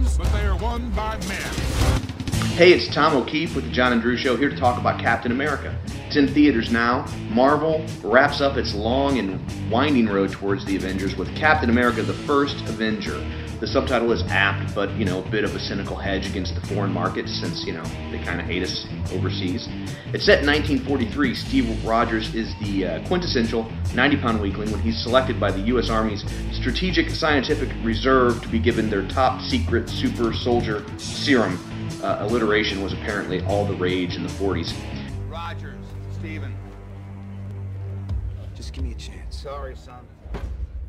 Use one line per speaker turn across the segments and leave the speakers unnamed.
machines, but they are won by men.
Hey, it's Tom O'Keefe with the John and Drew Show, here to talk about Captain America. It's in theaters now. Marvel wraps up its long and winding road towards the Avengers with Captain America, the First Avenger. The subtitle is apt, but, a bit of a cynical hedge against the foreign markets since, they kind of hate us overseas. It's set in 1943. Steve Rogers is the quintessential 90-pound weakling when he's selected by the U.S. Army's Strategic Scientific Reserve to be given their top-secret super soldier serum. Alliteration was apparently all the rage in the 40s.
Rogers, Steven.
Just give me a chance.
Sorry, son.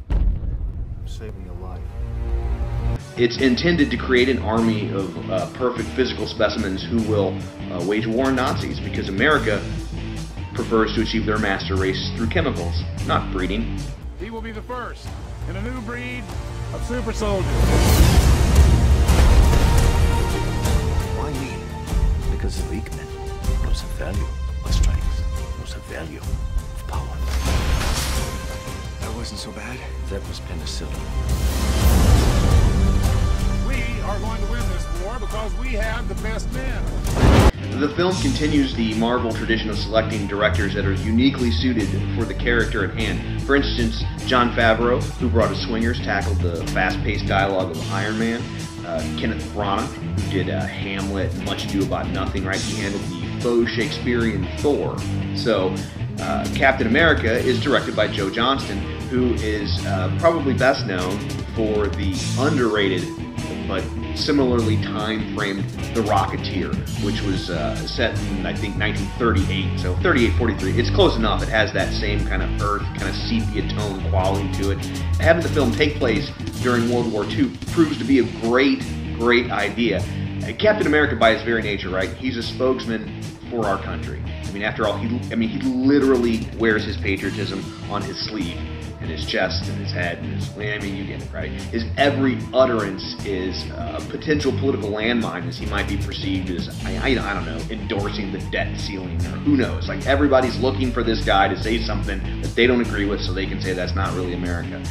I'm saving your life.
It's intended to create an army of perfect physical specimens who will wage war on Nazis, because America prefers to achieve their master race through chemicals, not breeding.
He will be the first in a new breed of super soldiers.
Why me? Because the weak men knows the value of strength, knows the value of power. That wasn't so bad. That was penicillin.
We are going to win this war because we have the best men.
The film continues the Marvel tradition of selecting directors that are uniquely suited for the character at hand. For instance, Jon Favreau, who brought us Swingers, tackled the fast-paced dialogue of Iron Man. Kenneth Branagh, who did Hamlet and Much Ado About Nothing, right? He handled the faux Shakespearean Thor. So, Captain America is directed by Joe Johnston, who is probably best known for the underrated but similarly time-framed The Rocketeer, which was set in, I think, 1938, so 38-43. It's close enough. It has that same kind of earth, kind of sepia tone quality to it. Having the film take place during World War II proves to be a great idea. Captain America, by his very nature, right, he's a spokesman for our country. I mean, after all, he literally wears his patriotism on his sleeve, and his chest, and his head, and you get it, right? His every utterance is a potential political landmine, as he might be perceived as, I don't know, endorsing the debt ceiling, or who knows. Like, everybody's looking for this guy to say something that they don't agree with so they can say that's not really America.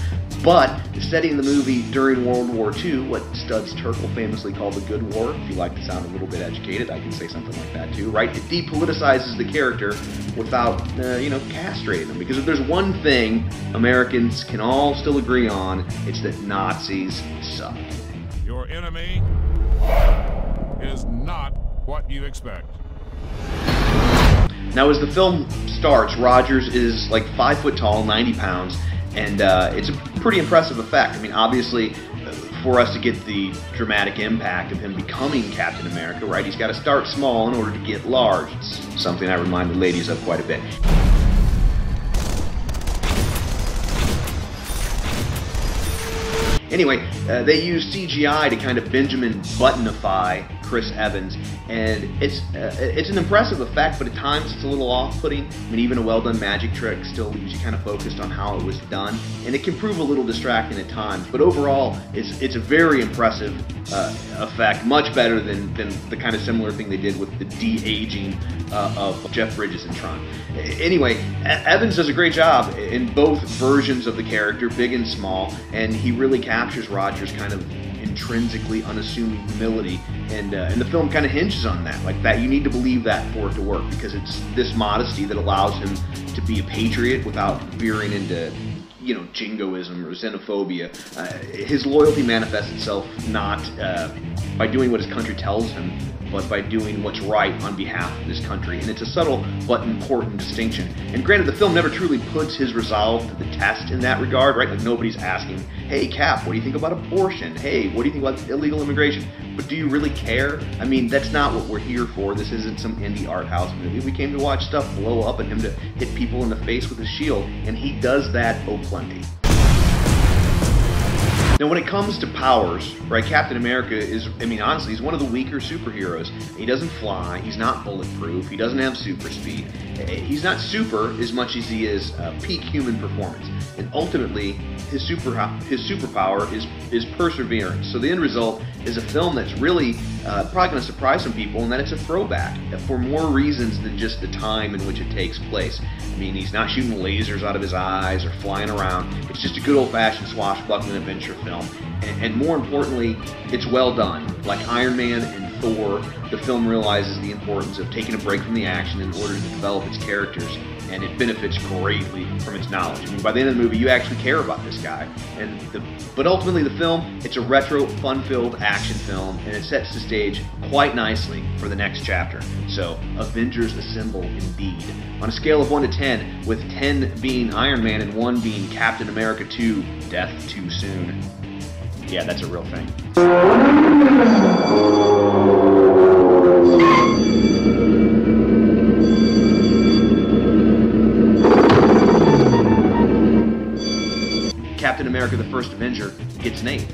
But, setting the movie during World War II, what Studs Terkel famously called the Good War, if you like to sound a little bit educated, I can say something like that too, right? It depoliticizes the character without, castrating them. Because if there's one thing Americans can all still agree on, it's that Nazis suck.
Your enemy is not what you expect.
Now, as the film starts, Rogers is like 5 foot tall, 90 pounds, and it's a pretty impressive effect. I mean, obviously, for us to get the dramatic impact of him becoming Captain America, right, he's got to start small in order to get large. It's something I remind the ladies of quite a bit. Anyway, they use CGI to kind of Benjamin Buttonify Chris Evans, and it's an impressive effect, but at times it's a little off-putting. I mean, even a well-done magic trick still leaves you kind of focused on how it was done, and it can prove a little distracting at times. But overall, it's a very impressive effect, much better than the kind of similar thing they did with the de-aging of Jeff Bridges in Tron. Anyway, Evans does a great job in both versions of the character, big and small, and he really captures Rogers' kind of intrinsically unassuming humility, and the film kind of hinges on that. Like, that you need to believe that for it to work, because it's this modesty that allows him to be a patriot without veering into jingoism or xenophobia. His loyalty manifests itself not by doing what his country tells him, but by doing what's right on behalf of this country. And it's a subtle but important distinction. And granted, the film never truly puts his resolve to the test in that regard, right? Like, nobody's asking, hey, Cap, what do you think about abortion? Hey, what do you think about illegal immigration? But do you really care? I mean, that's not what we're here for. This isn't some indie art house movie. We came to watch stuff blow up and him to hit people in the face with a shield, and he does that plenty. Now, when it comes to powers, right, Captain America is, honestly, he's one of the weaker superheroes. He doesn't fly, he's not bulletproof, he doesn't have super speed. He's not super as much as he is peak human performance. And ultimately, his superpower is perseverance. So the end result is a film that's really probably going to surprise some people, in that it's a throwback for more reasons than just the time in which it takes place. I mean, he's not shooting lasers out of his eyes or flying around. It's just a good old-fashioned swashbuckling adventure film. And more importantly, it's well done. Like Iron Man and Thor, the film realizes the importance of taking a break from the action in order to develop its characters, and it benefits greatly from its knowledge. I mean, by the end of the movie, you actually care about this guy. But ultimately, the film, it's a retro, fun-filled action film, and it sets the stage quite nicely for the next chapter. So, Avengers Assemble indeed. On a scale of 1 to 10, with 10 being Iron Man and 1 being Captain America 2, Death Too Soon. Yeah, that's a real thing. Captain America the First Avenger gets an 8.